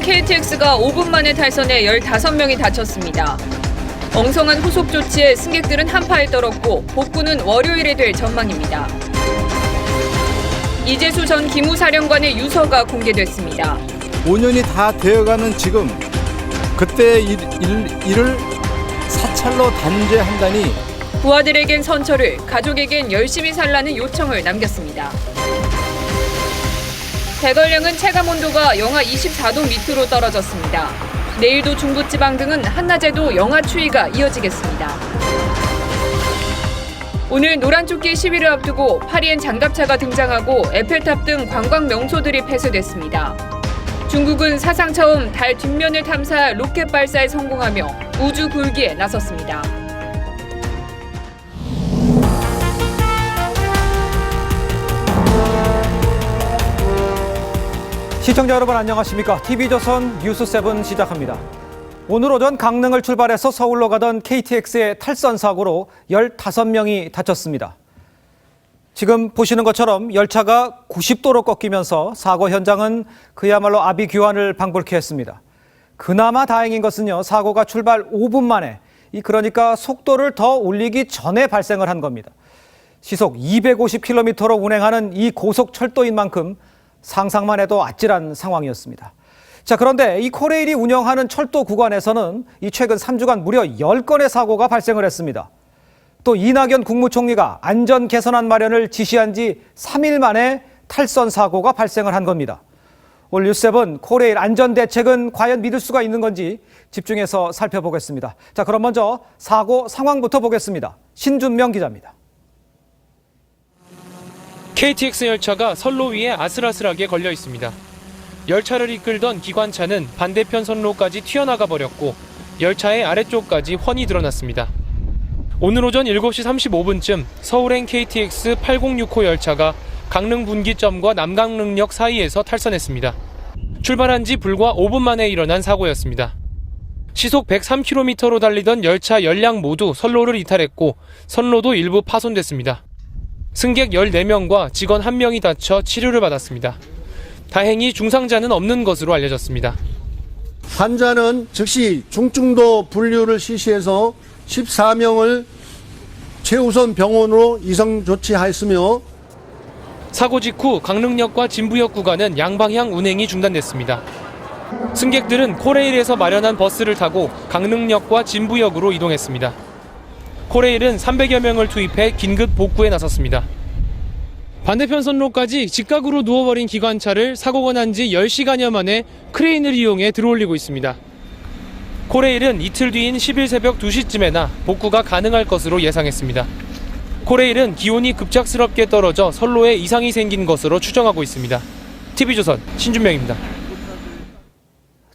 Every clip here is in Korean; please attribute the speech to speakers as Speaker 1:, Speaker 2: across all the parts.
Speaker 1: KTX가 5분 만에 탈선해 15명이 다쳤습니다. 엉성한 후속 조치에 승객들은 한파에 떨었고 복구는 월요일에 될 전망입니다. 이재수 전 기무사령관의 유서가 공개됐습니다.
Speaker 2: 5년이 다 되어가는 지금 그때의 일을 사찰로 단죄한다니.
Speaker 1: 부하들에겐 선처를, 가족에겐 열심히 살라는 요청을 남겼습니다. 대관령은 체감온도가 영하 24도 밑으로 떨어졌습니다. 내일도 중부지방 등은 한낮에도 영하 추위가 이어지겠습니다. 오늘 노란조끼 시위를 앞두고 파리엔 장갑차가 등장하고 에펠탑 등 관광 명소들이 폐쇄됐습니다. 중국은 사상 처음 달 뒷면을 탐사할 로켓 발사에 성공하며 우주 굴기에 나섰습니다.
Speaker 3: 시청자 여러분 안녕하십니까? TV조선 뉴스7 시작합니다. 오늘 오전 강릉을 출발해서 서울로 가던 KTX의 탈선 사고로 15명이 다쳤습니다. 지금 보시는 것처럼 열차가 90도로 꺾이면서 사고 현장은 그야말로 아비규환을 방불케 했습니다. 그나마 다행인 것은요, 사고가 출발 5분 만에, 그러니까 속도를 더 올리기 전에 발생을 한 겁니다. 시속 250km로 운행하는 이 고속철도인 만큼 상상만 해도 아찔한 상황이었습니다. 자, 그런데 이 코레일이 운영하는 철도 구간에서는 최근 3주간 무려 10건의 사고가 발생을 했습니다. 또 이낙연 국무총리가 안전 개선안 마련을 지시한 지 3일 만에 탈선 사고가 발생을 한 겁니다. 오늘 뉴스7 코레일 안전 대책은 과연 믿을 수가 있는 건지 집중해서 살펴보겠습니다. 자, 그럼 먼저 사고 상황부터 보겠습니다. 신준명 기자입니다.
Speaker 4: KTX 열차가 선로 위에 아슬아슬하게 걸려 있습니다. 열차를 이끌던 기관차는 반대편 선로까지 튀어나가 버렸고 열차의 아래쪽까지 훤히 드러났습니다. 오늘 오전 7시 35분쯤 서울행 KTX 8065 열차가 강릉 분기점과 남강릉역 사이에서 탈선했습니다. 출발한 지 불과 5분 만에 일어난 사고였습니다. 시속 103km로 달리던 열차 열량 모두 선로를 이탈했고 선로도 일부 파손됐습니다. 승객 14명과 직원 1명이 다쳐 치료를 받았습니다. 다행히 중상자는 없는 것으로 알려졌습니다.
Speaker 5: 환자는 즉시 중증도 분류를 실시해서 14명을 최우선 병원으로 이송 조치하였으며
Speaker 4: 사고 직후 강릉역과 진부역 구간은 양방향 운행이 중단됐습니다. 승객들은 코레일에서 마련한 버스를 타고 강릉역과 진부역으로 이동했습니다. 코레일은 300여 명을 투입해 긴급 복구에 나섰습니다. 반대편 선로까지 직각으로 누워버린 기관차를 사고가 난 지 10시간여 만에 크레인을 이용해 들어올리고 있습니다. 코레일은 이틀 뒤인 10일 새벽 2시쯤에나 복구가 가능할 것으로 예상했습니다. 코레일은 기온이 급작스럽게 떨어져 선로에 이상이 생긴 것으로 추정하고 있습니다. TV조선 신준명입니다.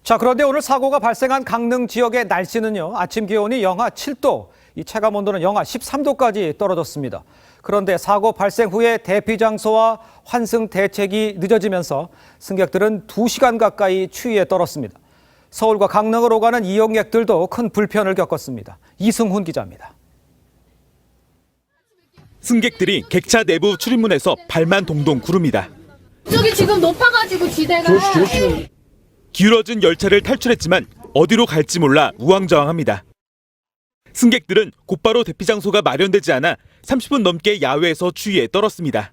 Speaker 3: 자, 그런데 오늘 사고가 발생한 강릉 지역의 날씨는요, 아침 기온이 영하 7도, 이 체감 온도는 영하 13도까지 떨어졌습니다. 그런데 사고 발생 후에 대피 장소와 환승 대책이 늦어지면서 승객들은 2시간 가까이 추위에 떨었습니다. 서울과 강릉을 오가는 이용객들도 큰 불편을 겪었습니다. 이승훈 기자입니다.
Speaker 6: 승객들이 객차 내부 출입문에서 발만 동동 구릅니다.
Speaker 7: 저기 지금 높아가지고 지대가
Speaker 6: 기울어진 열차를 탈출했지만 어디로 갈지 몰라 우왕좌왕합니다. 승객들은 곧바로 대피 장소가 마련되지 않아 30분 넘게 야외에서 추위에 떨었습니다.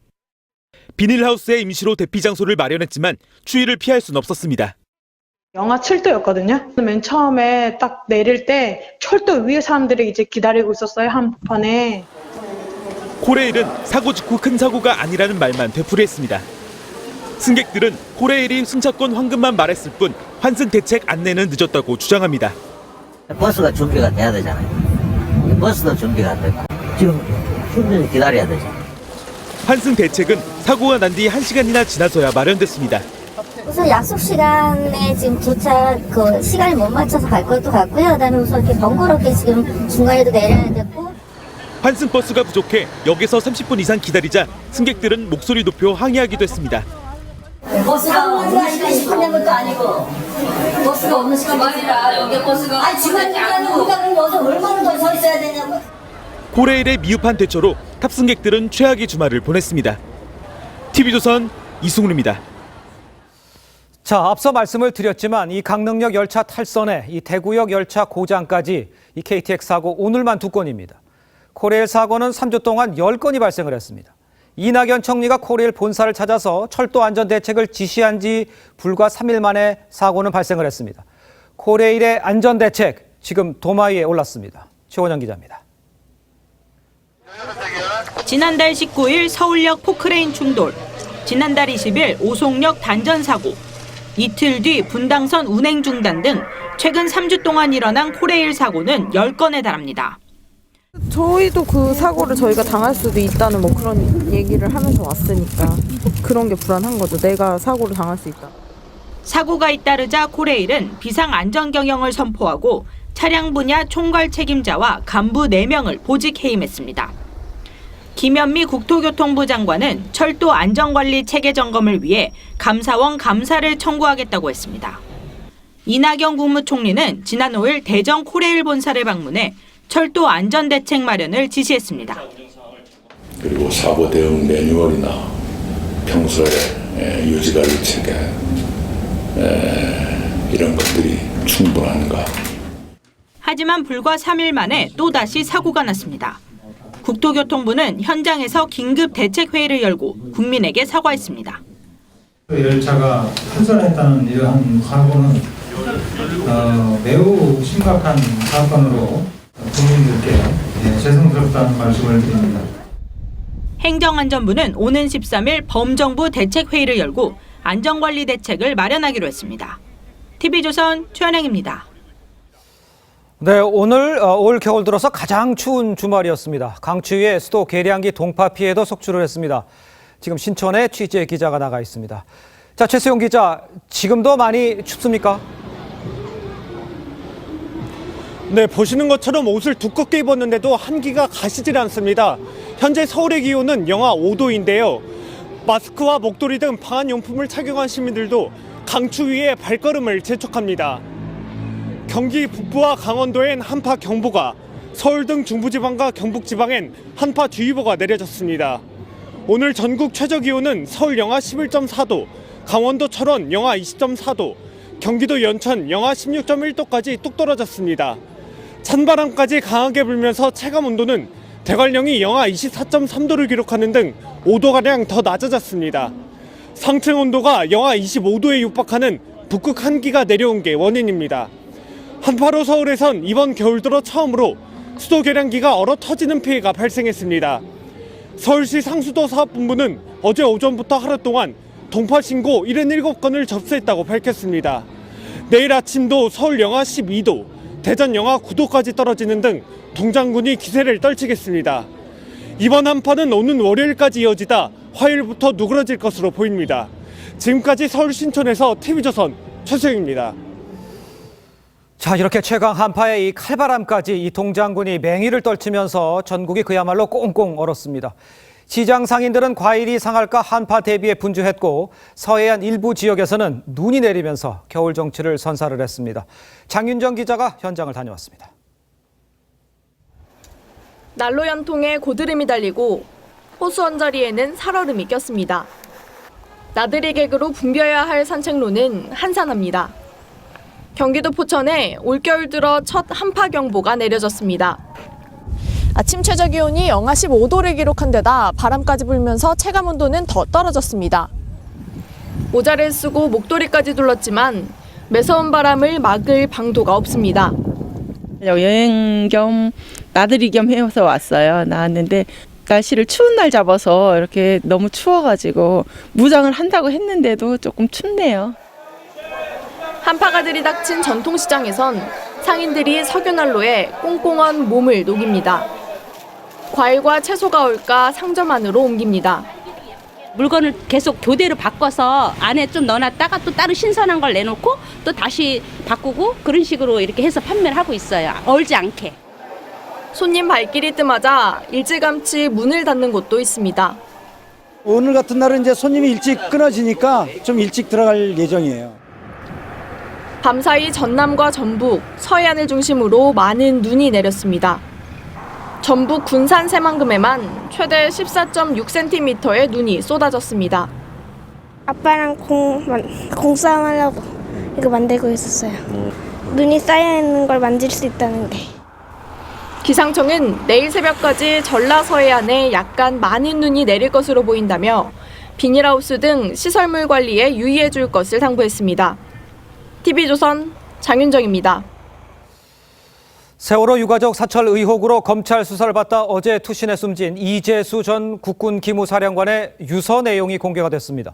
Speaker 6: 비닐하우스에 임시로 대피 장소를 마련했지만 추위를 피할 수는 없었습니다.
Speaker 8: 영하 7도였거든요. 맨 처음에 딱 내릴 때 철도 위에 사람들이 이제 기다리고 있었어요, 한복판에.
Speaker 6: 코레일은 사고 직후 큰 사고가 아니라는 말만 되풀이했습니다. 승객들은 코레일이 승차권 환급만 말했을 뿐 환승 대책 안내는 늦었다고 주장합니다.
Speaker 9: 버스가 준비가 돼야 되잖아요. 버스도 준비가 안 되고 지금 충분히 기다려야 되잖아요.
Speaker 6: 환승 대책은 사고가 난 뒤 1시간이나 지나서야 마련됐습니다.
Speaker 10: 우선 약속 시간에 지금 조차 시간을 못 맞춰서 갈 것도 같고요. 그다음에 우선 이렇게 번거롭게 지금 중간에도 내려야 되고.
Speaker 6: 환승 버스가 부족해 역에서 30분 이상 기다리자 승객들은 목소리 높여 항의하기도 했습니다.
Speaker 10: 버스가 없는 시간 10분 것도 아니고 버스가 없는 시간이 아니라 여기 버스가 중간중간에 우리가 그럼 여기서 얼마나 더 서 있어야 되냐고.
Speaker 6: 코레일의 미흡한 대처로 탑승객들은 최악의 주말을 보냈습니다. TV조선 이승훈입니다.
Speaker 3: 자, 앞서 말씀을 드렸지만 이 강릉역 열차 탈선에 이 대구역 열차 고장까지 이 KTX 사고 오늘만 2건입니다. 코레일 사고는 3주 동안 10건이 발생을 했습니다. 이낙연 총리가 코레일 본사를 찾아서 철도 안전 대책을 지시한 지 불과 3일 만에 사고는 발생을 했습니다. 코레일의 안전 대책 지금 도마 위에 올랐습니다. 최원영 기자입니다.
Speaker 11: 지난달 19일 서울역 포크레인 충돌, 지난달 20일 오송역 단전 사고, 이틀 뒤 분당선 운행 중단 등 최근 3주 동안 일어난 코레일 사고는 10건에 달합니다.
Speaker 12: 저희도 그 사고를 저희가 당할 수도 있다는 뭐 그런 얘기를 하면서 왔으니까 그런 게 불안한 거죠. 내가 사고를 당할 수 있다.
Speaker 11: 사고가 잇따르자 코레일은 비상 안전 경영을 선포하고 차량 분야 총괄 책임자와 간부 4명을 보직 해임했습니다. 김현미 국토교통부 장관은 철도 안전관리 체계 점검을 위해 감사원 감사를 청구하겠다고 했습니다. 이낙연 국무총리는 지난 5일 대전 코레일 본사를 방문해 철도 안전대책 마련을 지시했습니다.
Speaker 13: 그리고 사고 대응 매뉴얼이나 평소에 유지관리 체계 이런 것들이 충분한가.
Speaker 11: 하지만 불과 3일 만에 또다시 사고가 났습니다. 국토교통부는 현장에서 긴급 대책회의를 열고 국민에게 사과했습니다.
Speaker 14: 열차가 탈선했다는 이러한 사고는 매우 심각한 사건으로 국민들께 죄송스럽다는 말씀을 드립니다.
Speaker 11: 행정안전부는 오는 13일 범정부 대책회의를 열고 안전관리 대책을 마련하기로 했습니다. TV조선 최현영입니다.
Speaker 3: 네, 오늘 올 겨울 들어서 가장 추운 주말이었습니다. 강추위에 수도 계량기 동파 피해도 속출을 했습니다. 지금 신촌에 취재 기자가 나가 있습니다. 자, 최수용 기자, 지금도 많이 춥습니까?
Speaker 15: 네, 보시는 것처럼 옷을 두껍게 입었는데도 한기가 가시질 않습니다. 현재 서울의 기온은 영하 5도인데요. 마스크와 목도리 등 방한용품을 착용한 시민들도 강추위에 발걸음을 재촉합니다. 경기 북부와 강원도엔 한파경보가, 서울 등 중부지방과 경북지방엔 한파주의보가 내려졌습니다. 오늘 전국 최저기온은 서울 영하 11.4도, 강원도 철원 영하 20.4도, 경기도 연천 영하 16.1도까지 뚝 떨어졌습니다. 찬바람까지 강하게 불면서 체감온도는 대관령이 영하 24.3도를 기록하는 등 5도가량 더 낮아졌습니다. 상층 온도가 영하 25도에 육박하는 북극 한기가 내려온 게 원인입니다. 한파로 서울에선 이번 겨울 들어 처음으로 수도 계량기가 얼어 터지는 피해가 발생했습니다. 서울시 상수도 사업본부는 어제 오전부터 하루 동안 동파 신고 77건을 접수했다고 밝혔습니다. 내일 아침도 서울 영하 12도, 대전 영하 9도까지 떨어지는 등 동장군이 기세를 떨치겠습니다. 이번 한파는 오는 월요일까지 이어지다 화요일부터 누그러질 것으로 보입니다. 지금까지 서울 신촌에서 TV조선 최수영입니다.
Speaker 3: 자, 이렇게 최강 한파의 이 칼바람까지 이 동장군이 맹위를 떨치면서 전국이 그야말로 꽁꽁 얼었습니다. 시장 상인들은 과일이 상할까 한파 대비에 분주했고 서해안 일부 지역에서는 눈이 내리면서 겨울 정치를 선사를 했습니다. 장윤정 기자가 현장을 다녀왔습니다.
Speaker 12: 난로 연통에 고드름이 달리고 호수 언저리에는 살얼음이 꼈습니다. 나들이 객으로 붐벼야 할 산책로는 한산합니다. 경기도 포천에 올겨울 들어 첫 한파경보가 내려졌습니다. 아침 최저기온이 영하 15도를 기록한 데다 바람까지 불면서 체감온도는 더 떨어졌습니다. 모자를 쓰고 목도리까지 둘렀지만 매서운 바람을 막을 방도가 없습니다.
Speaker 16: 여행 겸 나들이 겸 해서 왔어요. 나왔는데 날씨를 추운 날 잡아서 이렇게 너무 추워가지고 무장을 한다고 했는데도 조금 춥네요.
Speaker 12: 한파가 들이닥친 전통시장에선 상인들이 석유난로에 꽁꽁한 몸을 녹입니다. 과일과 채소가 올까 상점 안으로 옮깁니다.
Speaker 17: 물건을 계속 교대로 바꿔서 안에 좀 넣어놨다가 또 따로 신선한 걸 내놓고 또 다시 바꾸고 그런 식으로 이렇게 해서 판매를 하고 있어요. 얼지 않게.
Speaker 12: 손님 발길이 뜸하자 일찌감치 문을 닫는 곳도 있습니다.
Speaker 18: 오늘 같은 날은 이제 손님이 일찍 끊어지니까 좀 일찍 들어갈 예정이에요.
Speaker 12: 밤사이 전남과 전북, 서해안을 중심으로 많은 눈이 내렸습니다. 전북 군산 새만금에만 최대 14.6cm의 눈이 쏟아졌습니다.
Speaker 19: 아빠랑 공싸움 하려고 이거 만들고 있었어요. 눈이 쌓여있는 걸 만질 수 있다는 게.
Speaker 12: 기상청은 내일 새벽까지 전라 서해안에 약간 많은 눈이 내릴 것으로 보인다며 비닐하우스 등 시설물 관리에 유의해 줄 것을 당부했습니다. TV조선 장윤정입니다.
Speaker 3: 세월호 유가족 사찰 의혹으로 검찰 수사를 받다 어제 투신해 숨진 이재수 전 국군 기무사령관의 유서 내용이 공개가 됐습니다.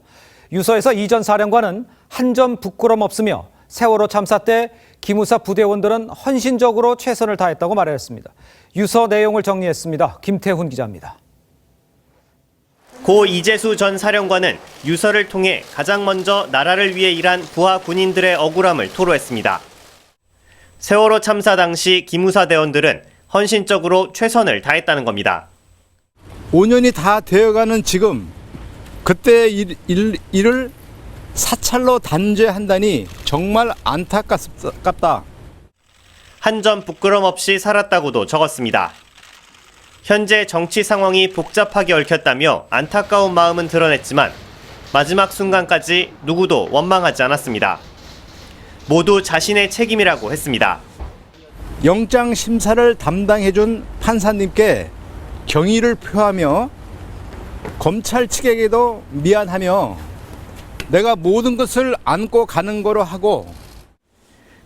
Speaker 3: 유서에서 이 전 사령관은 한 점 부끄럼 없으며 세월호 참사 때 기무사 부대원들은 헌신적으로 최선을 다했다고 말했습니다. 유서 내용을 정리했습니다. 김태훈 기자입니다.
Speaker 20: 고 이재수 전 사령관은 유서를 통해 가장 먼저 나라를 위해 일한 부하 군인들의 억울함을 토로했습니다. 세월호 참사 당시 기무사 대원들은 헌신적으로 최선을 다했다는 겁니다.
Speaker 2: 5년이 다 되어가는 지금 그때의 일을 사찰로 단죄한다니 정말 안타깝다.
Speaker 20: 한 점 부끄럼 없이 살았다고도 적었습니다. 현재 정치 상황이 복잡하게 얽혔다며 안타까운 마음은 드러냈지만 마지막 순간까지 누구도 원망하지 않았습니다. 모두 자신의 책임이라고 했습니다.
Speaker 2: 영장 심사를 담당해준 판사님께 경의를 표하며 검찰 측에게도 미안하며 내가 모든 것을 안고 가는 거로 하고,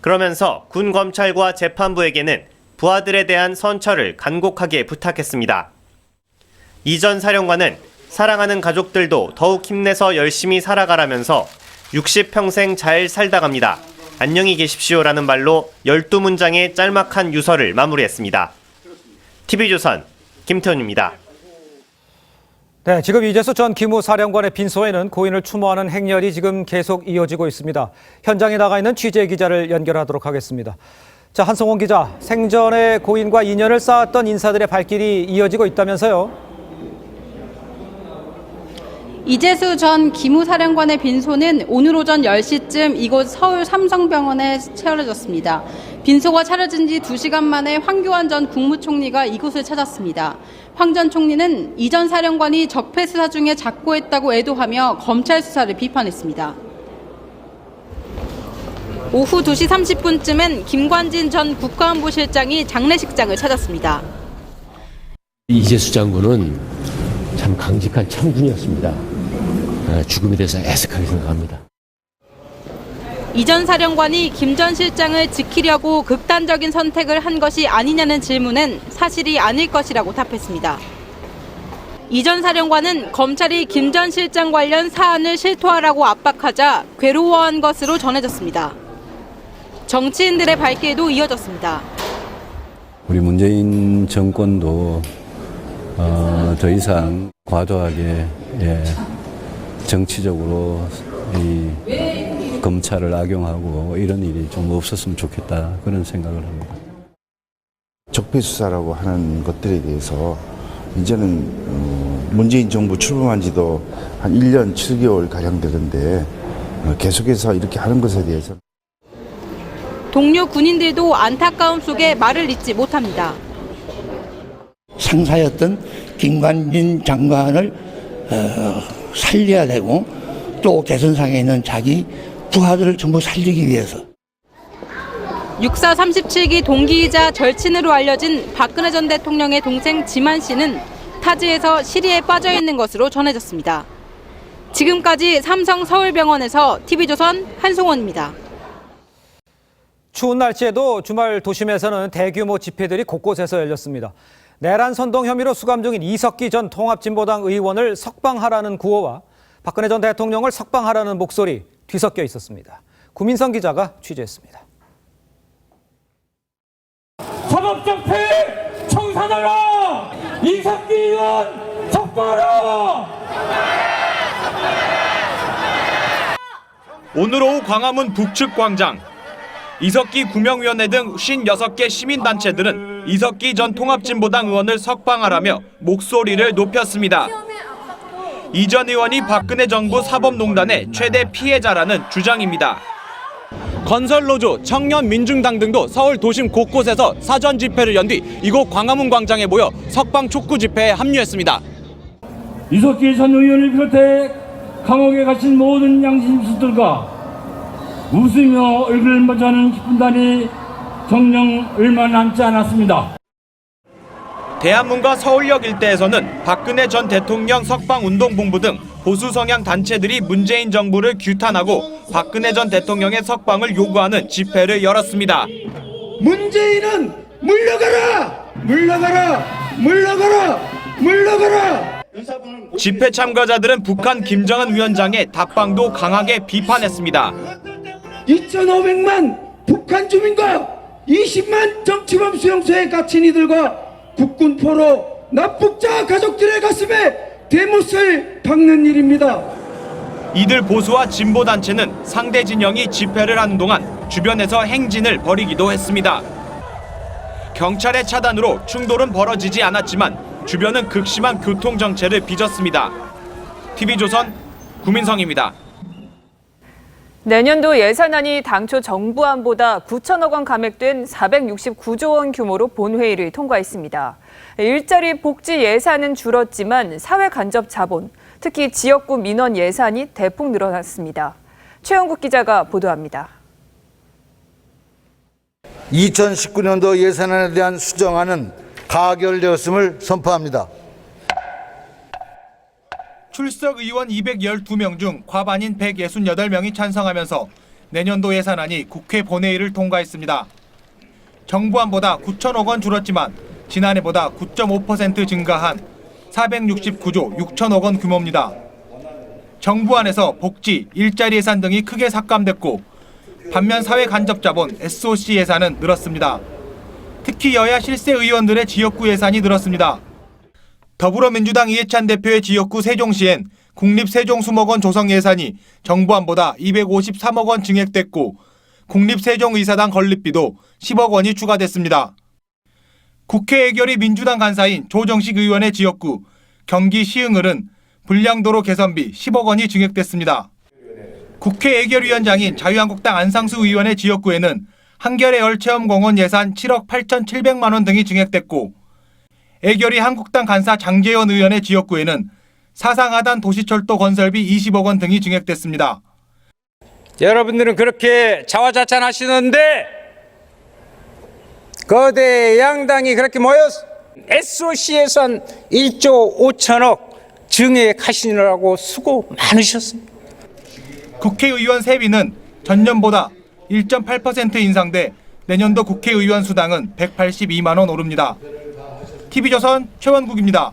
Speaker 20: 그러면서 군 검찰과 재판부에게는 부하들에 대한 선처를 간곡하게 부탁했습니다. 이 전 사령관은 사랑하는 가족들도 더욱 힘내서 열심히 살아가라면서 60평생 잘 살다 갑니다. 안녕히 계십시오라는 말로 12문장의 짤막한 유서를 마무리했습니다. TV조선 김태훈입니다.
Speaker 3: 네, 지금 이재수 전 기무사령관의 빈소에는 고인을 추모하는 행렬이 지금 계속 이어지고 있습니다. 현장에 나가 있는 취재 기자를 연결하도록 하겠습니다. 자, 한성원 기자, 생전에 고인과 인연을 쌓았던 인사들의 발길이 이어지고 있다면서요?
Speaker 21: 이재수 전 기무사령관의 빈소는 오늘 오전 10시쯤 이곳 서울 삼성병원에 차려졌습니다. 빈소가 차려진 지 2시간 만에 황교안 전 국무총리가 이곳을 찾았습니다. 황 전 총리는 이 전 사령관이 적폐 수사 중에 작고했다고 애도하며 검찰 수사를 비판했습니다. 오후 2시 30분쯤엔 김관진 전 국가안보실장이 장례식장을 찾았습니다.
Speaker 22: 이재수 장군은 참 강직한 참군이었습니다. 죽음에 대해서 애석하게 생각합니다.
Speaker 21: 이 전 사령관이 김 전 실장을 지키려고 극단적인 선택을 한 것이 아니냐는 질문엔 사실이 아닐 것이라고 답했습니다. 이 전 사령관은 검찰이 김 전 실장 관련 사안을 실토하라고 압박하자 괴로워한 것으로 전해졌습니다. 정치인들의 발길도 이어졌습니다.
Speaker 23: 우리 문재인 정권도 더 이상 과도하게 정치적으로 이 검찰을 악용하고 이런 일이 좀 없었으면 좋겠다, 그런 생각을 합니다.
Speaker 24: 적폐 수사라고 하는 것들에 대해서 이제는 문재인 정부 출범한 지도 한 1년 7개월 가량 되던데 계속해서 이렇게 하는 것에 대해서
Speaker 21: 동료 군인들도 안타까움 속에 말을 잇지 못합니다.
Speaker 25: 상사였던 김관진 장관을 살려야 되고 또 개선상에 있는 자기 부하들을 전부 살리기 위해서.
Speaker 21: 육사 37기 동기이자 절친으로 알려진 박근혜 전 대통령의 동생 지만 씨는 타지에서 시리에 빠져 있는 것으로 전해졌습니다. 지금까지 삼성 서울병원에서 TV조선 한송원입니다.
Speaker 3: 추운 날씨에도 주말 도심에서는 대규모 집회들이 곳곳에서 열렸습니다. 내란 선동 혐의로 수감 중인 이석기 전 통합진보당 의원을 석방하라는 구호와 박근혜 전 대통령을 석방하라는 목소리 뒤섞여 있었습니다. 구민성 기자가 취재했습니다.
Speaker 26: 사법적폐 청산하라! 이석기 의원 석방하라!
Speaker 6: 오늘 오후 광화문 북측 광장. 이석기 구명위원회 등 56개 시민단체들은 이석기 전 통합진보당 의원을 석방하라며 목소리를 높였습니다. 이 전 의원이 박근혜 정부 사법농단의 최대 피해자라는 주장입니다. 건설노조, 청년민중당 등도 서울 도심 곳곳에서 사전 집회를 연 뒤 이곳 광화문 광장에 모여 석방 촉구 집회에 합류했습니다.
Speaker 26: 이석기 전 의원을 비롯해 감옥에 갇힌 모든 양심수들과 웃으며 얼굴을 마주하는 기쁜 날이 정녕 얼마 남지 않았습니다.
Speaker 6: 대한문과 서울역 일대에서는 박근혜 전 대통령 석방운동본부 등 보수 성향 단체들이 문재인 정부를 규탄하고 박근혜 전 대통령의 석방을 요구하는 집회를 열었습니다.
Speaker 26: 문재인은 물러가라! 물러가라! 물러가라! 물러가라!
Speaker 6: 집회 참가자들은 북한 김정은 위원장의 답방도 강하게 비판했습니다.
Speaker 26: 2,500만 북한 주민과 20만 정치범 수용소에 갇힌 이들과 국군포로 납북자 가족들의 가슴에 대못을 박는 일입니다.
Speaker 6: 이들 보수와 진보 단체는 상대 진영이 집회를 하는 동안 주변에서 행진을 벌이기도 했습니다. 경찰의 차단으로 충돌은 벌어지지 않았지만 주변은 극심한 교통 정체를 빚었습니다. TV조선 구민성입니다.
Speaker 1: 내년도 예산안이 당초 정부안보다 9천억 원 감액된 469조 원 규모로 본회의를 통과했습니다. 일자리 복지 예산은 줄었지만 사회 간접 자본, 특히 지역구 민원 예산이 대폭 늘어났습니다. 최영국 기자가 보도합니다.
Speaker 4: 2019년도 예산안에 대한 수정안은 가결되었음을 선포합니다.
Speaker 6: 출석 의원 212명 중 과반인 168명이 찬성하면서 내년도 예산안이 국회 본회의를 통과했습니다. 정부안보다 9천억 원 줄었지만 지난해보다 9.5% 증가한 469조 6천억 원 규모입니다. 정부안에서 복지, 일자리 예산 등이 크게 삭감됐고 반면 사회 간접 자본 SOC 예산은 늘었습니다. 특히 여야 실세 의원들의 지역구 예산이 늘었습니다. 더불어민주당 이해찬 대표의 지역구 세종시엔 국립세종수목원 조성 예산이 정부안보다 253억 원 증액됐고 국립세종의사당 건립비도 10억 원이 추가됐습니다. 국회 예결위 민주당 간사인 조정식 의원의 지역구 경기 시흥을은 불량도로 개선비 10억 원이 증액됐습니다. 국회 예결위원장인 자유한국당 안상수 의원의 지역구에는 한겨레 열체험공원 예산 7억 8,700만 원 등이 증액됐고 예결위 한국당 간사 장재원 의원의 지역구에는 사상하단 도시철도 건설비 20억 원 등이 증액됐습니다.
Speaker 5: 여러분들은 그렇게 자화자찬하시는데 거대 양당이 그렇게 모여서 SOC 예산 1조 5천억 증액하시느라고 수고 많으셨습니다.
Speaker 6: 국회의원 세비는 전년보다 1.8% 인상돼 내년도 국회의원 수당은 182만 원 오릅니다. TV조선 최원국입니다.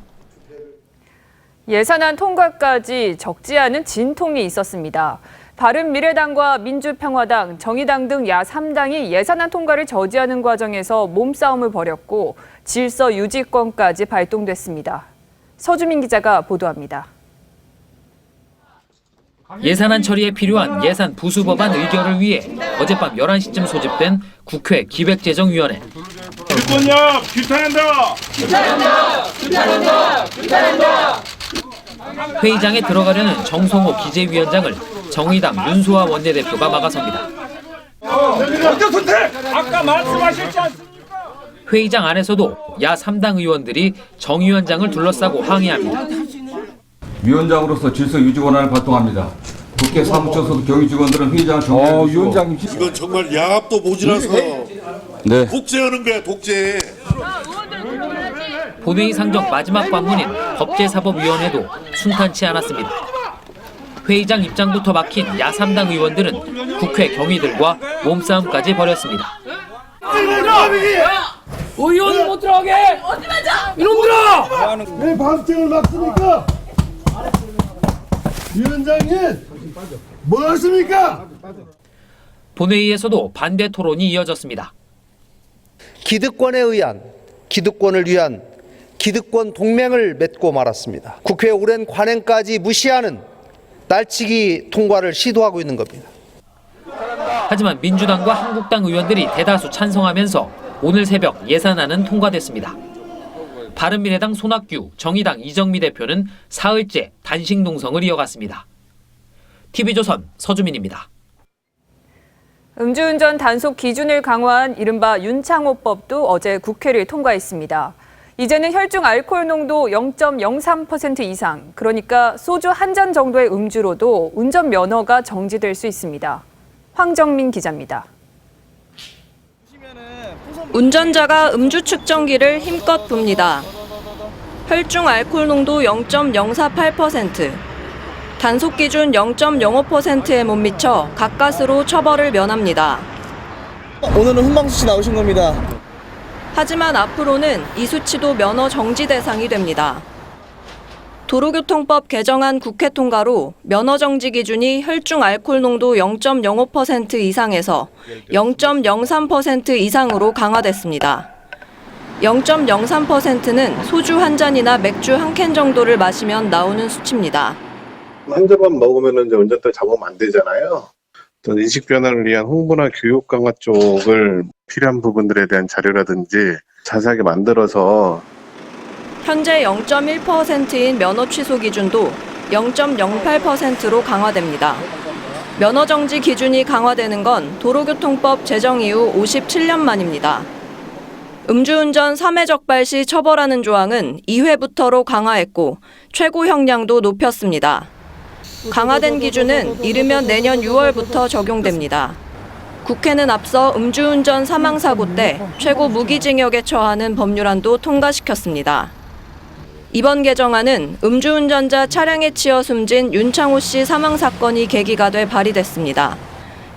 Speaker 1: 예산안 통과까지 적지 않은 진통이 있었습니다. 바른미래당과 민주평화당, 정의당 등 야3당이 예산안 통과를 저지하는 과정에서 몸싸움을 벌였고 질서 유지권까지 발동됐습니다. 서주민 기자가 보도합니다.
Speaker 7: 예산안 처리에 필요한 예산 부수 법안 의결을 위해 어젯밤 11시쯤 소집된 국회 기획재정위원회.
Speaker 26: 유권력 규탄한다! 규탄한다! 규탄한다! 규탄한다!
Speaker 7: 회의장에 들어가려는 정성호 기재위원장을 정의당 윤소아 원내대표가 막아섭니다.
Speaker 26: 어떤 선택! 아까 말씀하셨지 않습니까?
Speaker 7: 회의장 안에서도 야3당 의원들이 정 위원장을 둘러싸고 항의합니다.
Speaker 8: 위원장으로서 질서 유지 권한을 발동합니다. 국회 사무처 소속 경위 직원들은 회의장을 정리해 주시고
Speaker 9: 위원장님 이건 정말 야합도 모자라서
Speaker 8: 네.
Speaker 9: 독재하는 거야 독재.
Speaker 7: 본회의 상정 마지막 관문인 법제사법위원회도 순탄치 않았습니다. 회의장 입장부터 막힌 야3당 의원들은 국회 경위들과 몸싸움까지 벌였습니다.
Speaker 26: 의원 못 들어가게! 어디 가자! 이놈들아!
Speaker 9: 왜 방증을 막습니까? 위원장님 뭐 하십니까?
Speaker 7: 본회의에서도 반대 토론이 이어졌습니다.
Speaker 27: 기득권에 의한 기득권을 위한 기득권 동맹을 맺고 말았습니다. 국회 오랜 관행까지 무시하는 날치기 통과를 시도하고 있는 겁니다.
Speaker 7: 하지만 민주당과 한국당 의원들이 대다수 찬성하면서 오늘 새벽 예산안은 통과됐습니다. 바른미래당 손학규, 정의당 이정미 대표는 사흘째 단식 농성을 이어갔습니다. TV조선 서주민입니다.
Speaker 1: 음주운전 단속 기준을 강화한 이른바 윤창호법도 어제 국회를 통과했습니다. 이제는 혈중 알코올 농도 0.03% 이상, 그러니까 소주 한 잔 정도의 음주로도 운전 면허가 정지될 수 있습니다. 황정민 기자입니다.
Speaker 12: 운전자가 음주 측정기를 힘껏 붑니다. 혈중 알코올 농도 0.048%, 단속 기준 0.05%에 못 미쳐 가까스로 처벌을 면합니다.
Speaker 10: 오늘은 훈방수치 나오신 겁니다.
Speaker 12: 하지만 앞으로는 이 수치도 면허 정지 대상이 됩니다. 도로교통법 개정안 국회 통과로 면허 정지 기준이 혈중 알코올 농도 0.05% 이상에서 0.03% 이상으로 강화됐습니다. 0.03%는 소주 한 잔이나 맥주 한 캔 정도를 마시면 나오는 수치입니다.
Speaker 11: 한 잔만 먹으면 이제 운전대 잡으면 안 되잖아요. 또 인식 변화를 위한 홍보나 교육 강화 쪽을 필요한 부분들에 대한 자료라든지 자세하게 만들어서
Speaker 12: 현재 0.1%인 면허 취소 기준도 0.08%로 강화됩니다. 면허 정지 기준이 강화되는 건 도로교통법 제정 이후 57년 만입니다. 음주운전 3회 적발 시 처벌하는 조항은 2회부터로 강화했고 최고 형량도 높였습니다. 강화된 기준은 이르면 내년 6월부터 적용됩니다. 국회는 앞서 음주운전 사망사고 때 최고 무기징역에 처하는 법률안도 통과시켰습니다. 이번 개정안은 음주운전자 차량에 치여 숨진 윤창호 씨 사망 사건이 계기가 돼 발의됐습니다.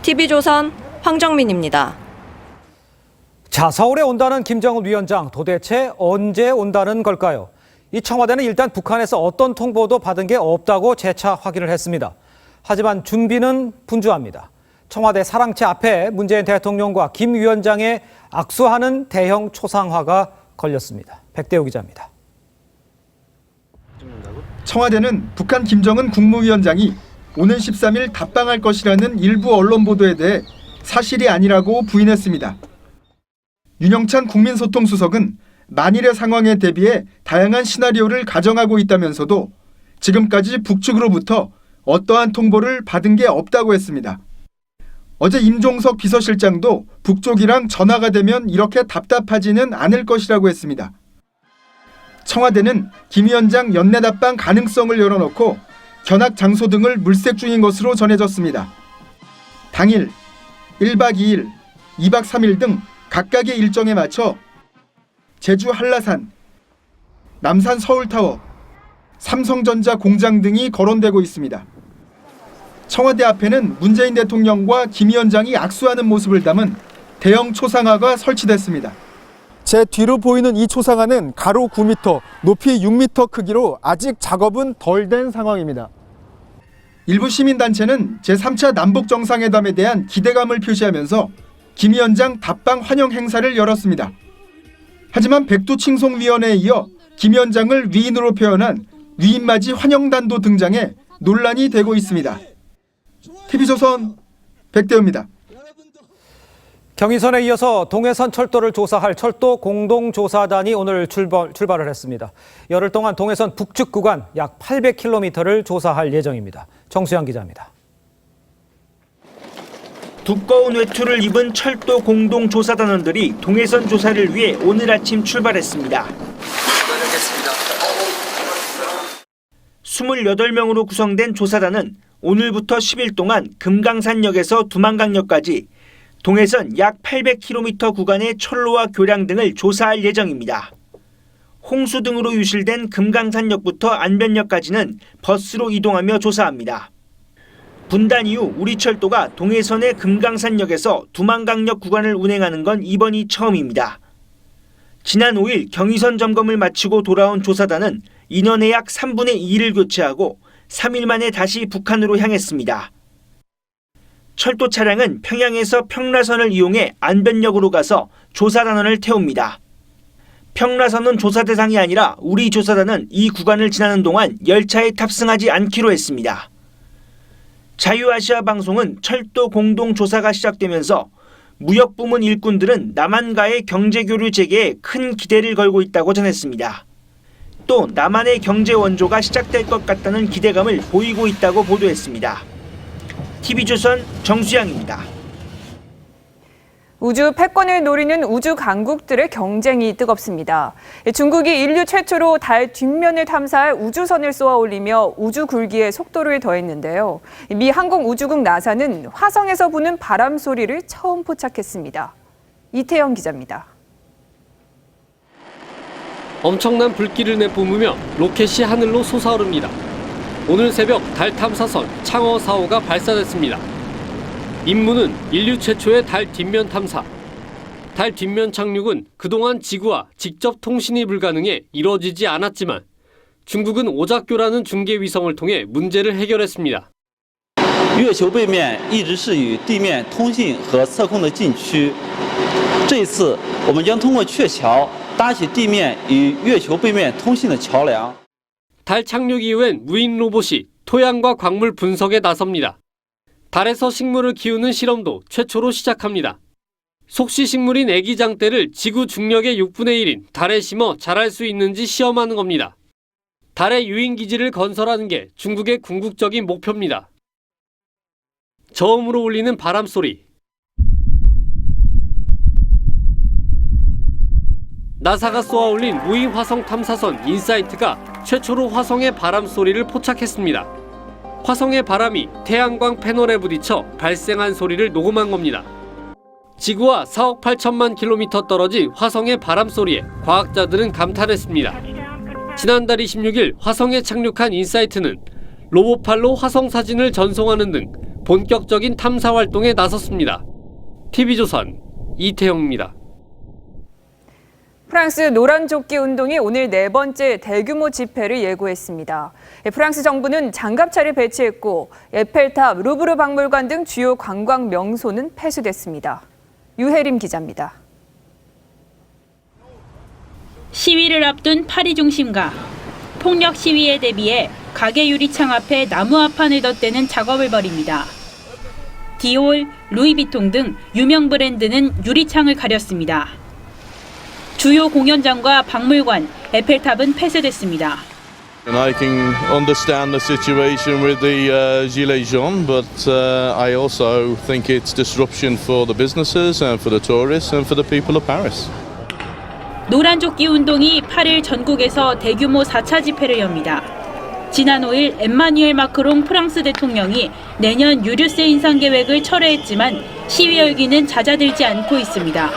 Speaker 12: TV조선 황정민입니다.
Speaker 3: 자, 서울에 온다는 김정은 위원장 도대체 언제 온다는 걸까요? 이 청와대는 일단 북한에서 어떤 통보도 받은 게 없다고 재차 확인을 했습니다. 하지만 준비는 분주합니다. 청와대 사랑채 앞에 문재인 대통령과 김 위원장의 악수하는 대형 초상화가 걸렸습니다. 백대호 기자입니다.
Speaker 13: 청와대는 북한 김정은 국무위원장이 오는 13일 답방할 것이라는 일부 언론 보도에 대해 사실이 아니라고 부인했습니다. 윤영찬 국민소통수석은 만일의 상황에 대비해 다양한 시나리오를 가정하고 있다면서도 지금까지 북측으로부터 어떠한 통보를 받은 게 없다고 했습니다. 어제 임종석 비서실장도 북쪽이랑 전화가 되면 이렇게 답답하지는 않을 것이라고 했습니다. 청와대는 김 위원장 연내 답방 가능성을 열어놓고 견학 장소 등을 물색 중인 것으로 전해졌습니다. 당일, 1박 2일, 2박 3일 등 각각의 일정에 맞춰 제주 한라산, 남산 서울타워, 삼성전자 공장 등이 거론되고 있습니다. 청와대 앞에는 문재인 대통령과 김 위원장이 악수하는 모습을 담은 대형 초상화가 설치됐습니다.
Speaker 14: 제 뒤로 보이는 이 초상화는 가로 9m, 높이 6m 크기로 아직 작업은 덜 된 상황입니다.
Speaker 13: 일부 시민단체는 제3차 남북정상회담에 대한 기대감을 표시하면서 김 위원장 답방 환영 행사를 열었습니다. 하지만 백두칭송위원회에 이어 김 위원장을 위인으로 표현한 위인맞이 환영단도 등장해 논란이 되고 있습니다. TV조선 백대호입니다.
Speaker 3: 경의선에 이어서 동해선 철도를 조사할 철도 공동조사단이 오늘 출발을 했습니다. 열흘 동안 동해선 북측 구간 약 800km를 조사할 예정입니다. 정수영 기자입니다.
Speaker 15: 두꺼운 외투를 입은 철도 공동조사단원들이 동해선 조사를 위해 오늘 아침 출발했습니다. 28명으로 구성된 조사단은 오늘부터 10일 동안 금강산역에서 두만강역까지 동해선 약 800km 구간의 철로와 교량 등을 조사할 예정입니다. 홍수 등으로 유실된 금강산역부터 안변역까지는 버스로 이동하며 조사합니다. 분단 이후 우리철도가 동해선의 금강산역에서 두만강역 구간을 운행하는 건 이번이 처음입니다. 지난 5일 경의선 점검을 마치고 돌아온 조사단은 인원의 약 3분의 2를 교체하고 3일 만에 다시 북한으로 향했습니다. 철도 차량은 평양에서 평라선을 이용해 안변역으로 가서 조사단원을 태웁니다. 평라선은 조사 대상이 아니라 우리 조사단은 이 구간을 지나는 동안 열차에 탑승하지 않기로 했습니다. 자유아시아 방송은 철도 공동조사가 시작되면서 무역부문 일꾼들은 남한과의 경제교류 재개에 큰 기대를 걸고 있다고 전했습니다. 또 남한의 경제 원조가 시작될 것 같다는 기대감을 보이고 있다고 보도했습니다. TV조선 정수양입니다.
Speaker 1: 우주 패권을 노리는 우주 강국들의 경쟁이 뜨겁습니다. 중국이 인류 최초로 달 뒷면을 탐사할 우주선을 쏘아 올리며 우주 굴기에 속도를 더했는데요. 미 항공우주국 나사는 화성에서 부는 바람 소리를 처음 포착했습니다. 이태영 기자입니다.
Speaker 2: 엄청난 불길을 내뿜으며 로켓이 하늘로 솟아오릅니다. 오늘 새벽 달 탐사선 창어 4호가 발사됐습니다. 임무는 인류 최초의 달 뒷면 탐사. 달 뒷면 착륙은 그동안 지구와 직접通信이 불가능해 이뤄지지 않았지만 중국은 오작교라는 중계 위성을 통해 문제를 해결했습니다.
Speaker 16: 月球背面一直是与地面通信和测控的禁区。这一次，我们将通过鹊桥搭起地面与月球背面通信的桥梁。
Speaker 2: 달 착륙 이후엔 무인 로봇이 토양과 광물 분석에 나섭니다. 달에서 식물을 키우는 실험도 최초로 시작합니다. 속시 식물인 애기장대를 지구 중력의 6분의 1인 달에 심어 자랄 수 있는지 시험하는 겁니다. 달에 유인기지를 건설하는 게 중국의 궁극적인 목표입니다. 저음으로 울리는 바람소리. 나사가 쏘아올린 무인 화성 탐사선 인사이트가 최초로 화성의 바람소리를 포착했습니다. 화성의 바람이 태양광 패널에 부딪혀 발생한 소리를 녹음한 겁니다. 지구와 4억 8천만 킬로미터 떨어진 화성의 바람소리에 과학자들은 감탄했습니다. 지난달 26일 화성에 착륙한 인사이트는 로봇팔로 화성 사진을 전송하는 등 본격적인 탐사 활동에 나섰습니다. TV조선 이태영입니다.
Speaker 1: 프랑스 노란조끼 운동이 오늘 네 번째 대규모 집회를 예고했습니다. 프랑스 정부는 장갑차를 배치했고 에펠탑, 루브르 박물관 등 주요 관광 명소는 폐쇄됐습니다. 유혜림 기자입니다.
Speaker 21: 시위를 앞둔 파리 중심가. 폭력 시위에 대비해 가게 유리창 앞에 나무 합판을 덧대는 작업을 벌입니다. 디올, 루이비통 등 유명 브랜드는 유리창을 가렸습니다. 주요 공연장과 박물관, 에펠탑은 폐쇄됐습니다.
Speaker 17: And I can understand the situation with the Gilets jaunes, but I also think it's disruption for the businesses and for the tourists and for the people of Paris.
Speaker 21: 노란조끼 운동이 8일 전국에서 대규모 4차 집회를 엽니다. 지난 5일 엠마뉴엘 마크롱 프랑스 대통령이 내년 유류세 인상 계획을 철회했지만 시위 열기는 잦아들지 않고 있습니다.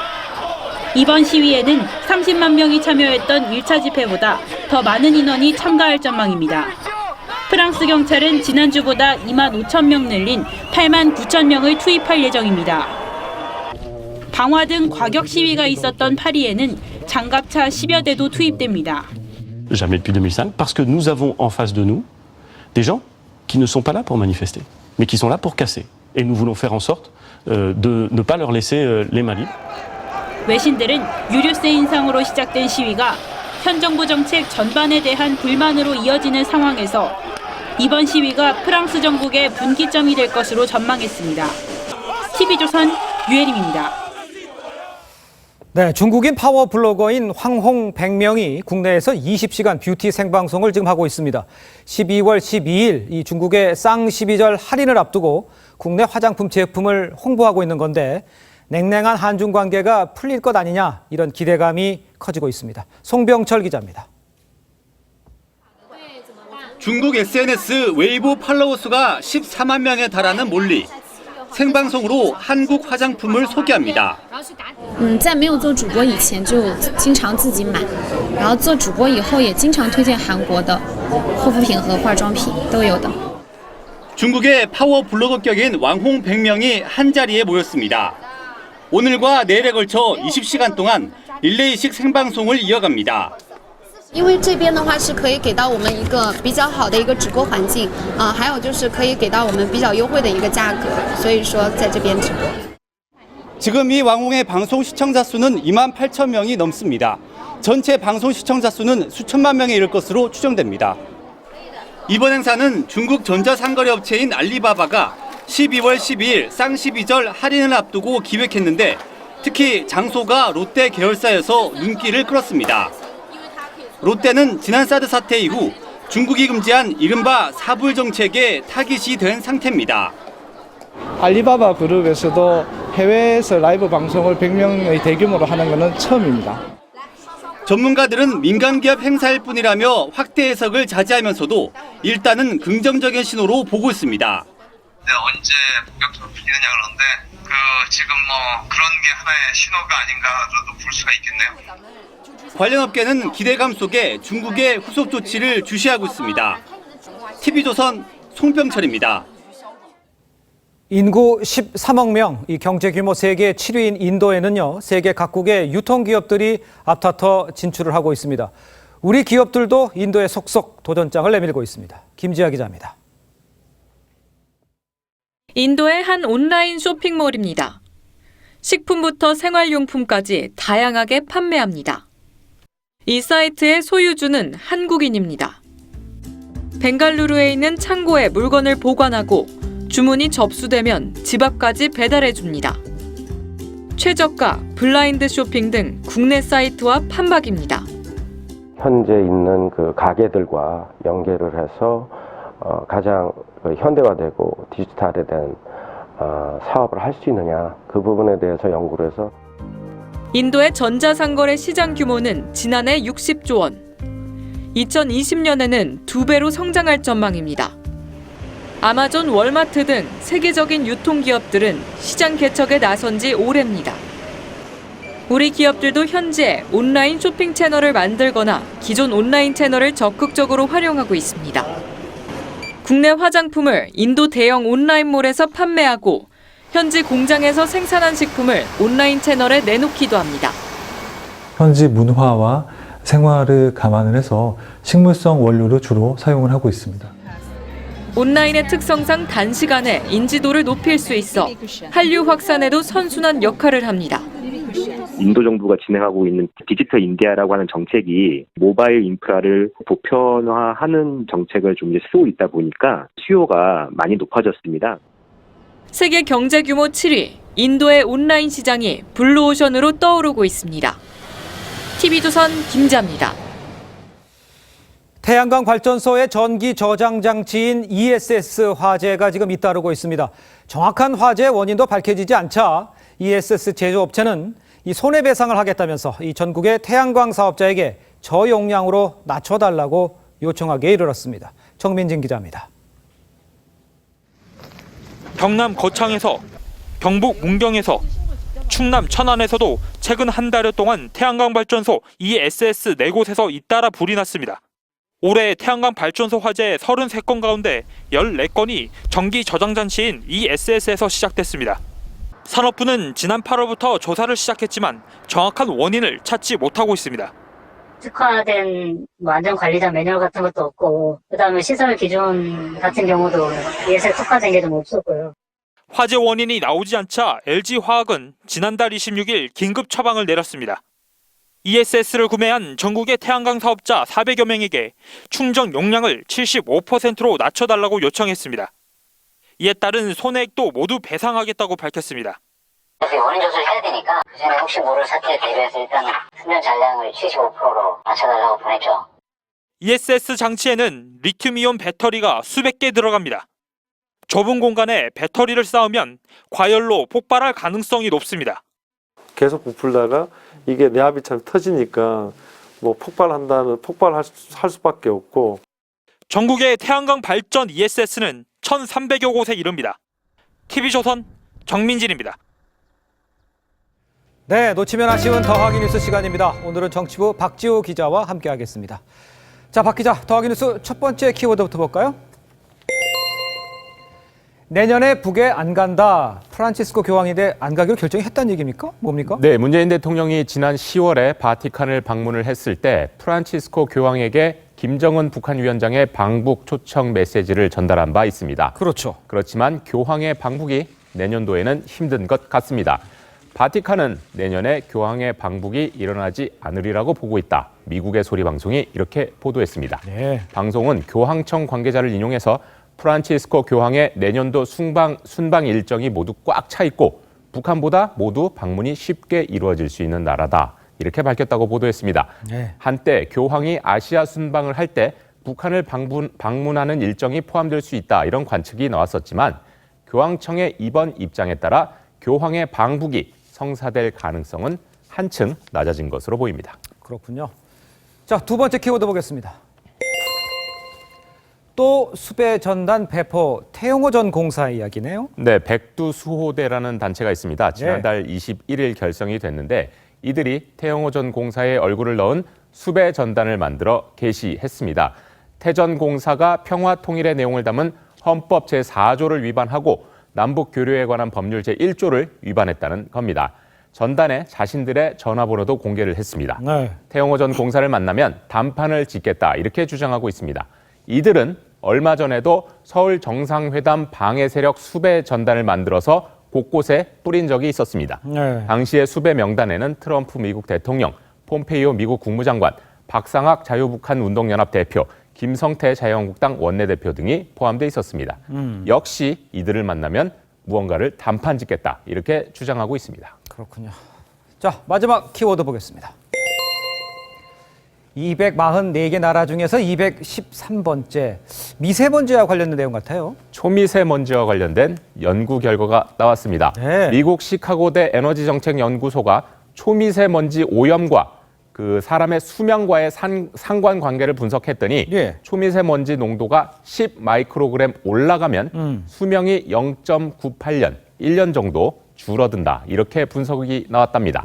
Speaker 21: 이번 시위에는 30만 명이 참여했던 1차 집회보다 더 많은 인원이 참가할 전망입니다. 프랑스 경찰은 지난주보다 2만 5천 명 늘린 8만 9천 명을 투입할 예정입니다. 방화 등 과격 시위가 있었던 파리에는 장갑차 10여 대도 투입됩니다.
Speaker 18: Jamais depuis 2005, parce que nous avons en face de nous des gens qui ne sont pas là pour manifester, mais qui sont là pour casser. Et nous voulons faire en sorte de ne pas leur laisser les mains libres.
Speaker 21: 외신들은 유류세 인상으로 시작된 시위가 현 정부 정책 전반에 대한 불만으로 이어지는 상황에서 이번 시위가 프랑스 정국의 분기점이 될 것으로 전망했습니다. TV조선 유혜림입니다.
Speaker 3: 네, 중국인 파워 블로거인 황홍 100명이 국내에서 20시간 뷰티 생방송을 지금 하고 있습니다. 12월 12일 이 중국의 쌍12절 할인을 앞두고 국내 화장품 제품을 홍보하고 있는 건데 냉랭한 한중 관계가 풀릴 것 아니냐 이런 기대감이 커지고 있습니다. 송병철 기자입니다.
Speaker 19: 중국 SNS 웨이보 팔로워 수가 14만 명에 달하는 몰리. 생방송으로 한국 화장품을 소개합니다.
Speaker 20: 在没有做主播以前就经常自己买，然后做主播以后也经常推荐韩国的护肤品和化妆品都有的。
Speaker 19: 중국의 파워 블로거격인 왕홍 100명이 한자리에 모였습니다. 오늘과 내일에 걸쳐 20시간 동안 릴레이식 생방송을 이어갑니다.
Speaker 20: 因为这边的话是可以给到我们一个比较好的一个直播环境，还有就是可以给到我们比较优惠的一个价格，所以说在这边直播。
Speaker 19: 지금 이 왕홍의 방송 시청자 수는 2만 8천 명이 넘습니다. 전체 방송 시청자 수는 수천만 명에 이를 것으로 추정됩니다. 이번 행사는 중국 전자상거래 업체인 알리바바가 12월 12일 쌍12절 할인을 앞두고 기획했는데 특히 장소가 롯데 계열사여서 눈길을 끌었습니다. 롯데는 지난 사드 사태 이후 중국이 금지한 이른바 사불 정책에 타깃이 된 상태입니다.
Speaker 22: 알리바바 그룹에서도
Speaker 14: 해외에서 라이브 방송을 100명의 대규모로 하는 것은 처음입니다.
Speaker 19: 전문가들은 민간기업 행사일 뿐이라며 확대 해석을 자제하면서도 일단은 긍정적인 신호로 보고 있습니다.
Speaker 4: 언제 본격적으로 풀리느냐 그러는데 지금 그런 게 하나의 신호가 아닌가라도 볼 수가 있겠네요.
Speaker 19: 관련 업계는 기대감 속에 중국의 후속 조치를 주시하고 있습니다. TV조선 송병철입니다.
Speaker 3: 인구 13억 명, 이 경제 규모 세계 7위인 인도에는요, 세계 각국의 유통기업들이 앞다퉈 진출을 하고 있습니다. 우리 기업들도 인도에 속속 도전장을 내밀고 있습니다. 김지아 기자입니다.
Speaker 5: 인도의 한 온라인 쇼핑몰입니다. 식품부터 생활용품까지 다양하게 판매합니다. 이 사이트의 소유주는 한국인입니다. 벵갈루루에 있는 창고에 물건을 보관하고 주문이 접수되면 집 앞까지 배달해줍니다. 최저가, 블라인드 쇼핑 등 국내 사이트와 판박입니다.
Speaker 6: 현재 있는 그 가게들과 연계를 해서 가장 현대화되고 디지털화된 사업을 할 수 있느냐, 그 부분에 대해서 연구를 해서
Speaker 5: 인도의 전자상거래 시장 규모는 지난해 60조 원, 2020년에는 2배로 성장할 전망입니다. 아마존, 월마트 등 세계적인 유통기업들은 시장 개척에 나선 지 오래입니다. 우리 기업들도 현재 온라인 쇼핑 채널을 만들거나 기존 온라인 채널을 적극적으로 활용하고 있습니다. 국내 화장품을 인도 대형 온라인몰에서 판매하고 현지 공장에서 생산한 식품을 온라인 채널에 내놓기도 합니다.
Speaker 22: 현지 문화와 생활을 감안을 해서 식물성 원료를 주로 사용을 하고 있습니다.
Speaker 5: 온라인의 특성상 단시간에 인지도를 높일 수 있어 한류 확산에도 선순환 역할을 합니다.
Speaker 23: 인도 정부가 진행하고 있는 디지털 인디아라고 하는 정책이 모바일 인프라를 보편화하는 정책을 좀 쓰고 있다 보니까 수요가 많이 높아졌습니다.
Speaker 5: 세계 경제 규모 7위, 인도의 온라인 시장이 블루오션으로 떠오르고 있습니다. TV조선 김자입니다.
Speaker 3: 태양광 발전소의 전기 저장 장치인 ESS 화재가 지금 잇따르고 있습니다. 정확한 화재 원인도 밝혀지지 않자 ESS 제조업체는 이 손해배상을 하겠다면서 이 전국의 태양광 사업자에게 저용량으로 낮춰달라고 요청하기에 이르렀습니다. 정민진 기자입니다.
Speaker 24: 경남 거창에서, 경북 문경에서, 충남 천안에서도 최근 한 달여 동안 태양광 발전소 ESS 4곳에서 잇따라 불이 났습니다. 올해 태양광 발전소 화재 33건 가운데 14건이 전기 저장 장치인 ESS에서 시작됐습니다. 산업부는 지난 8월부터 조사를 시작했지만 정확한 원인을 찾지 못하고 있습니다.
Speaker 25: 특화된 안전관리자 매뉴얼 같은 것도 없고, 그다음에 시설 기준 같은 경우도 ESS 특화된 게 좀 없었고요.
Speaker 24: 화재 원인이 나오지 않자 LG화학은 지난달 26일 긴급 처방을 내렸습니다. ESS를 구매한 전국의 태양광 사업자 400여 명에게 충전 용량을 75%로 낮춰달라고 요청했습니다. 이에 따른 손해액도 모두 배상하겠다고 밝혔습니다.
Speaker 25: 원인 조사를 해야 되니까 그전에 혹시 모를 사태에 대비해서 일단은 수면 잔량을 75%로 낮춰달라고 보냈죠.
Speaker 24: ESS 장치에는 리튬이온 배터리가 수백 개 들어갑니다. 좁은 공간에 배터리를 쌓으면 과열로 폭발할 가능성이 높습니다.
Speaker 28: 계속 부풀다가 이게 내압이처럼 터지니까 폭발할 수밖에 없고.
Speaker 24: 전국의 태양광 발전 ESS는 1,300여 곳에 이릅니다. TV조선 정민진입니다.
Speaker 3: 네, 놓치면 아쉬운 더하기 뉴스 시간입니다. 오늘은 정치부 박지호 기자와 함께하겠습니다. 자, 박 기자, 더하기 뉴스 첫 번째 키워드부터 볼까요? 내년에 북에 안 간다. 프란치스코 교황인데 안 가기로 결정했다는 얘기입니까? 뭡니까?
Speaker 29: 네, 문재인 대통령이 지난 10월에 바티칸을 방문을 했을 때 프란치스코 교황에게 김정은 북한 위원장의 방북 초청 메시지를 전달한 바 있습니다.
Speaker 3: 그렇죠.
Speaker 29: 그렇지만 교황의 방북이 내년도에는 힘든 것 같습니다. 바티칸은 내년에 교황의 방북이 일어나지 않으리라고 보고 있다. 미국의 소리 방송이 이렇게 보도했습니다.
Speaker 3: 네.
Speaker 29: 방송은 교황청 관계자를 인용해서 프란치스코 교황의 내년도 순방 일정이 모두 꽉 차 있고 북한보다 모두 방문이 쉽게 이루어질 수 있는 나라다. 이렇게 밝혔다고 보도했습니다.
Speaker 3: 네.
Speaker 29: 한때 교황이 아시아 순방을 할 때 북한을 방문하는 일정이 포함될 수 있다. 이런 관측이 나왔었지만 교황청의 이번 입장에 따라 교황의 방북이 성사될 가능성은 한층 낮아진 것으로 보입니다.
Speaker 3: 그렇군요. 자, 두 번째 키워드 보겠습니다. 또 수배 전단 배포 태용호 전 공사의 이야기네요.
Speaker 29: 네, 백두수호대라는 단체가 있습니다. 지난달 21일 결성이 됐는데 이들이 태용호 전 공사의 얼굴을 넣은 수배 전단을 만들어 게시했습니다. 태 전 공사가 평화 통일의 내용을 담은 헌법 제4조를 위반하고 남북 교류에 관한 법률 제1조를 위반했다는 겁니다. 전단에 자신들의 전화번호도 공개를 했습니다.
Speaker 3: 네.
Speaker 29: 태용호 전 공사를 만나면 단판을 짓겠다 이렇게 주장하고 있습니다. 이들은 얼마 전에도 서울 정상회담 방해 세력 수배 전단을 만들어서 곳곳에 뿌린 적이 있었습니다.
Speaker 3: 네.
Speaker 29: 당시의 수배 명단에는 트럼프 미국 대통령, 폼페이오 미국 국무장관, 박상학 자유북한 운동연합 대표, 김성태 자유한국당 원내대표 등이 포함되어 있었습니다. 역시 이들을 만나면 무언가를 단판 짓겠다 이렇게 주장하고 있습니다.
Speaker 3: 그렇군요. 자, 마지막 키워드 보겠습니다. 244개 나라 중에서 213번째 미세먼지와 관련된 내용 같아요.
Speaker 29: 초미세먼지와 관련된 연구 결과가 나왔습니다.
Speaker 3: 네.
Speaker 29: 미국 시카고대 에너지정책연구소가 초미세먼지 오염과 그 사람의 수명과의 상관관계를 분석했더니 초미세먼지 농도가 10 마이크로그램 올라가면 수명이 0.98년, 1년 정도 줄어든다. 이렇게 분석이 나왔답니다.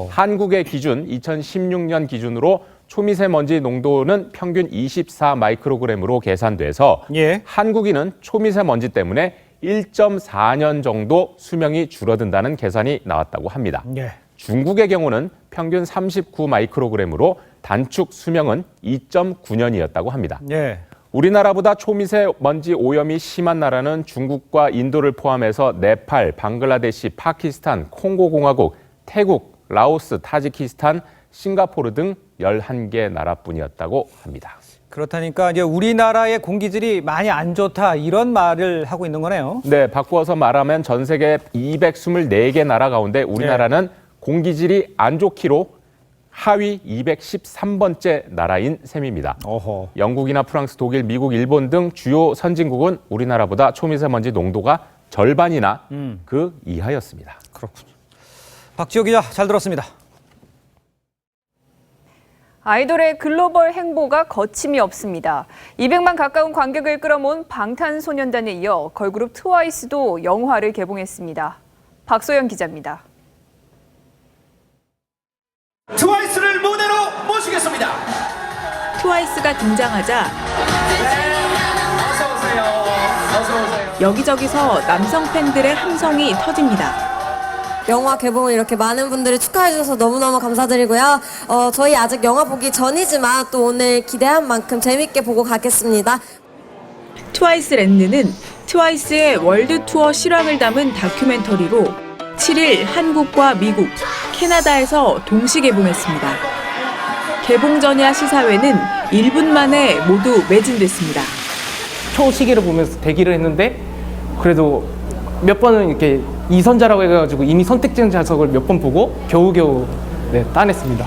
Speaker 29: 한국의 기준 2016년 기준으로 초미세먼지 농도는 평균 24 마이크로그램으로 계산돼서 한국인은 초미세먼지 때문에 1.4년 정도 수명이 줄어든다는 계산이 나왔다고 합니다. 중국의 경우는 평균 39 마이크로그램으로 단축 수명은 2.9년이었다고 합니다. 우리나라보다 초미세먼지 오염이 심한 나라는 중국과 인도를 포함해서 네팔, 방글라데시, 파키스탄, 콩고공화국, 태국, 라오스, 타지키스탄, 싱가포르 등 11개 나라뿐이었다고 합니다.
Speaker 3: 그렇다니까 이제 우리나라의 공기질이 많이 안 좋다 이런 말을 하고 있는 거네요.
Speaker 29: 네, 바꾸어서 말하면 전 세계 224개 나라 가운데 우리나라는 공기질이 안 좋기로 하위 213번째 나라인 셈입니다. 영국이나 프랑스, 독일, 미국, 일본 등 주요 선진국은 우리나라보다 초미세먼지 농도가 절반이나 그 이하였습니다.
Speaker 3: 그렇군요. 박지호 기자 잘 들었습니다.
Speaker 1: 아이돌의 글로벌 행보가 거침이 없습니다. 200만 가까운 관객을 끌어모은 방탄소년단에 이어 걸그룹 트와이스도 영화를 개봉했습니다. 박소영 기자입니다.
Speaker 7: 트와이스를 무대로 모시겠습니다.
Speaker 5: 트와이스가 등장하자 여기저기서 남성 팬들의 함성이 터집니다.
Speaker 8: 영화 개봉을 이렇게 많은 분들이 축하해 주셔서 너무너무 감사드리고요. 저희 아직 영화 보기 전이지만 또 오늘 기대한 만큼 재밌게 보고 가겠습니다.
Speaker 5: 트와이스 랜드는 트와이스의 월드 투어 실황을 담은 다큐멘터리로 7일 한국과 미국, 캐나다에서 동시 개봉했습니다. 개봉 전야 시사회는 1분 만에 모두 매진됐습니다.
Speaker 9: 초시계를 보면서 대기를 했는데 그래도 몇 번은 이렇게 이선자라고 해가지고 이미 선택된 좌석을 몇 번 보고 겨우겨우 따냈습니다.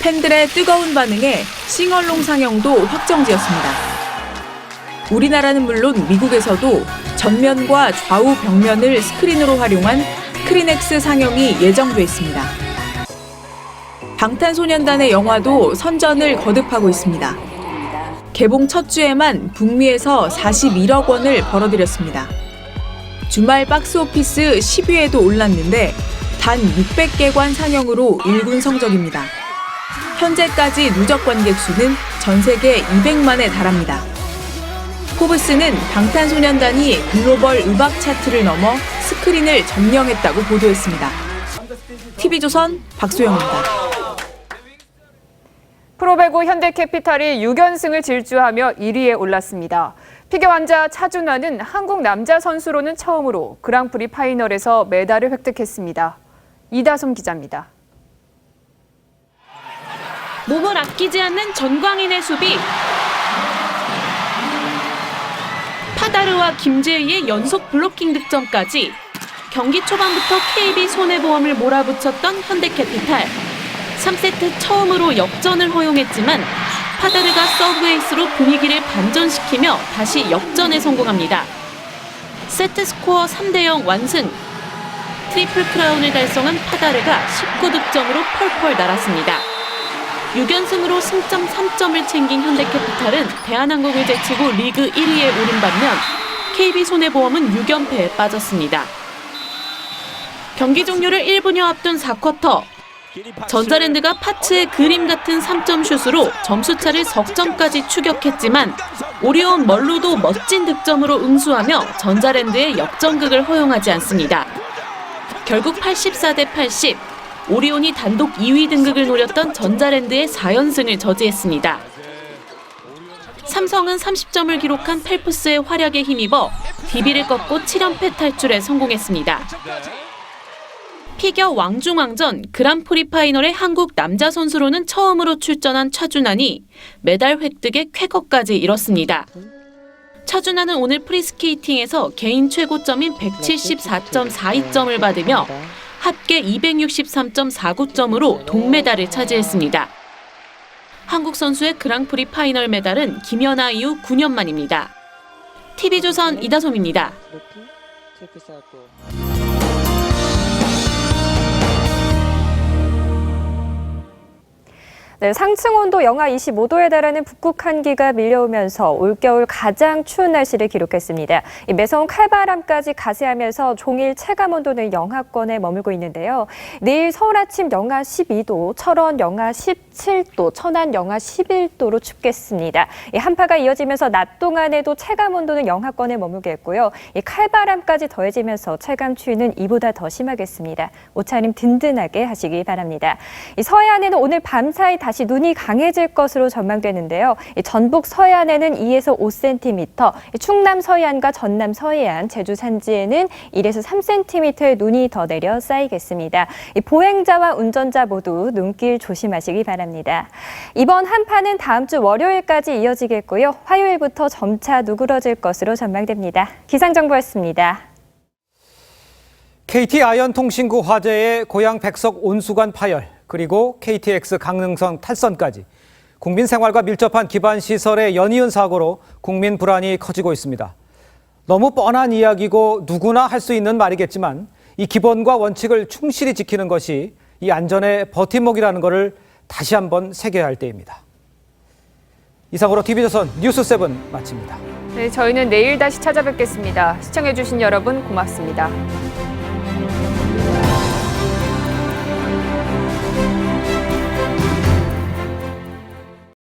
Speaker 5: 팬들의 뜨거운 반응에 싱얼롱 상영도 확정지었습니다. 우리나라는 물론 미국에서도 전면과 좌우 벽면을 스크린으로 활용한 스크린X 상영이 예정돼 있습니다. 방탄소년단의 영화도 선전을 거듭하고 있습니다. 개봉 첫 주에만 북미에서 41억 원을 벌어들였습니다. 주말 박스오피스 10위에도 올랐는데 단 600개관 상영으로 일군 성적입니다. 현재까지 누적 관객 수는 전 세계 200만에 달합니다. 포브스는 방탄소년단이 글로벌 음악 차트를 넘어 스크린을 점령했다고 보도했습니다. TV조선 박소영입니다.
Speaker 1: 프로배구 현대캐피탈이 6연승을 질주하며 1위에 올랐습니다. 피겨 왕자 차준환은 한국 남자 선수로는 처음으로 그랑프리 파이널에서 메달을 획득했습니다. 이다솜 기자입니다.
Speaker 10: 몸을 아끼지 않는 전광인의 수비. 파다르와 김재희의 연속 블로킹 득점까지 경기 초반부터 KB 손해보험을 몰아붙였던 현대캐피탈. 3세트 처음으로 역전을 허용했지만 파다르가 서브 에이스로 분위기를 반전시키며 다시 역전에 성공합니다. 세트 스코어 3대0 완승. 트리플 크라운을 달성한 파다르가 19득점으로 펄펄 날았습니다. 6연승으로 승점 3점을 챙긴 현대캐피탈은 대한항공을 제치고 리그 1위에 오른 반면 KB손해보험은 6연패에 빠졌습니다. 경기 종료를 1분여 앞둔 4쿼터. 전자랜드가 파츠의 그림 같은 3점 슛으로 점수차를 석점까지 추격했지만 오리온 멀루도 멋진 득점으로 응수하며 전자랜드의 역전극을 허용하지 않습니다. 결국 84대 80, 오리온이 단독 2위 등극을 노렸던 전자랜드의 4연승을 저지했습니다. 삼성은 30점을 기록한 펠프스의 활약에 힘입어 DB를 꺾고 7연패 탈출에 성공했습니다. 피겨 왕중왕전 그랑프리 파이널에 한국 남자 선수로는 처음으로 출전한 차준환이 메달 획득에 쾌거까지 이뤘습니다. 차준환은 오늘 프리스케이팅에서 개인 최고점인 174.42점을 받으며 합계 263.49점으로 동메달을 차지했습니다. 한국 선수의 그랑프리 파이널 메달은 김연아 이후 9년 만입니다. TV조선 이다솜입니다.
Speaker 2: 네, 상층 온도 영하 25도에 달하는 북극 한기가 밀려오면서 올겨울 가장 추운 날씨를 기록했습니다. 매서운 칼바람까지 가세하면서 종일 체감 온도는 영하권에 머물고 있는데요. 내일 서울 아침 영하 12도, 철원 영하 17도, 천안 영하 11도로 춥겠습니다. 한파가 이어지면서 낮 동안에도 체감 온도는 영하권에 머물겠고요. 칼바람까지 더해지면서 체감 추위는 이보다 더 심하겠습니다. 옷차림 든든하게 하시기 바랍니다. 서해안에는 오늘 밤사이 다시 눈이 강해질 것으로 전망되는데요. 전북 서해안에는 2에서 5cm, 충남 서해안과 전남 서해안, 제주 산지에는 1에서 3cm의 눈이 더 내려 쌓이겠습니다. 보행자와 운전자 모두 눈길 조심하시기 바랍니다. 이번 한파는 다음 주 월요일까지 이어지겠고요. 화요일부터 점차 누그러질 것으로 전망됩니다. 기상정보였습니다.
Speaker 3: KT 아현통신구 화재의 고양 백석 온수관 파열, 그리고 KTX 강릉선 탈선까지 국민 생활과 밀접한 기반 시설의 연이은 사고로 국민 불안이 커지고 있습니다. 너무 뻔한 이야기고 누구나 할 수 있는 말이겠지만 이 기본과 원칙을 충실히 지키는 것이 이 안전의 버팀목이라는 것을 다시 한번 새겨야 할 때입니다. 이상으로 TV조선 뉴스7 마칩니다.
Speaker 1: 네, 저희는 내일 다시 찾아뵙겠습니다. 시청해주신 여러분 고맙습니다.